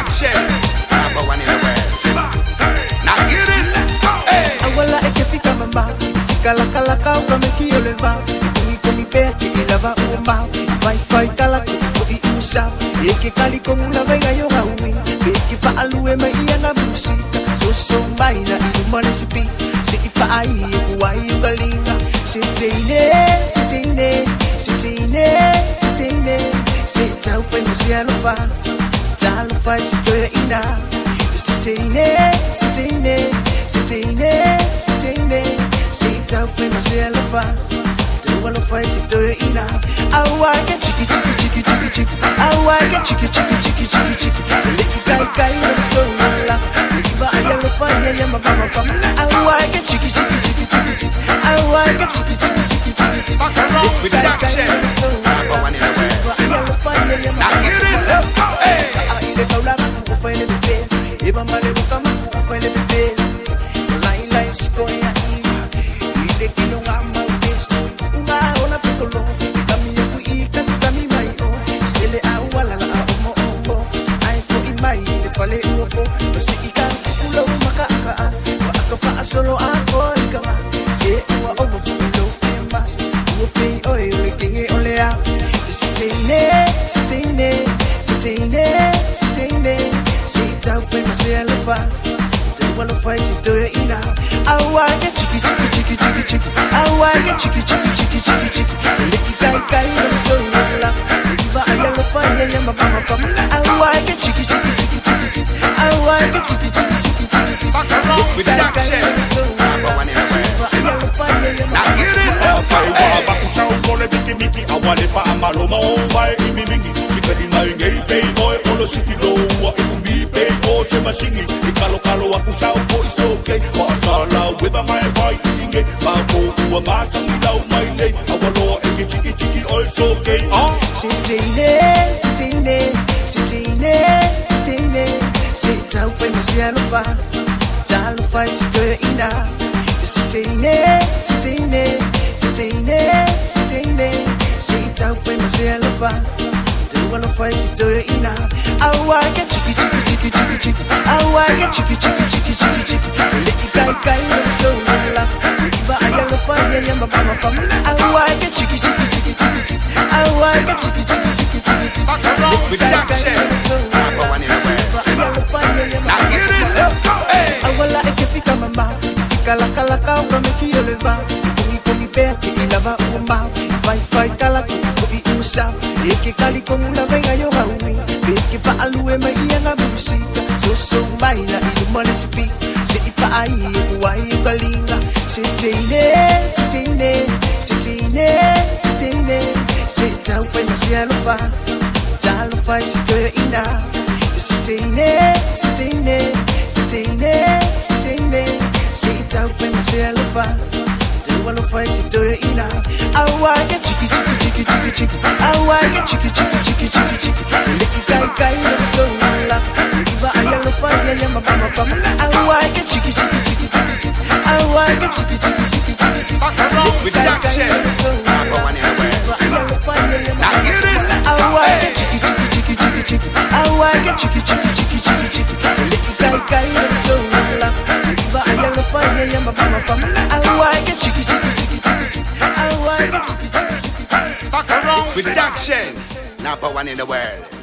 Production, number one in the world. Now hear this. Hey. Awala ikifika mama, ifika laka ukamekio leva. Kumi peke ilava umba, fai kala kifo iusa. Eke kali komula venga yo hawi, beki fa alue mai na musika. So baila ilumane sipi, si ifa ai kuwai ugalinga. Sita ufe msialufa, talufa sitoya ina. Sita ufe msialufa, talufa sitoya ina. Awake chiki. Awake chiki. Leki kai na sola, iba ayalufa ya mama. Awake chiki. Awake chiki. Production, number one in the world. Now hear this. Hey. Solo ako ikaw si wa over flow famous upi oi leking olea sita famous elufa wala fight to ina awake chiki awake chiki leki kai na sola iba ayalufa ya mama awake chiki awake chiki Production, number one in the world. Now hear this. Miki awale pa amaloma wai imimingi sikali na ngei pei oi olo city do wa ikumi pei o se masingi ikalo aku sao ko isoke wa sala weba mai bai inge ba ko wa masa midau mai nei awalo eke chiki oi soke sita ufe msialufa talufa sitoya ina sita ufe msialufa talufa sitoya ina awake chiki awake chiki leki kai na sola iba ayalufa ya mama awake chiki awake chiki Production, number one in the world. Now hear this. Hey. Awala ikifika mama, ifika laka ukamekio leva. Kumi peke ilava umba, fai kala kifo iusa. Eke kali komula venga yo hawi, beki fa alue mai na musika. So baila ilumane sipi, si ifa ai kuwai ugalinga. Sita ufe msialufa, talufa sitoya ina. Sita ufe msialufa, talufa sitoya ina. Awake chiki awake chiki leki kai na sola iba ayalufa ya mama awake chiki awake chiki Production, number one in the world. Now hear this. awake chiki awake chiki leki kai na sola iba ayalufa ya mama awake chiki awake chiki Production, number one in the world.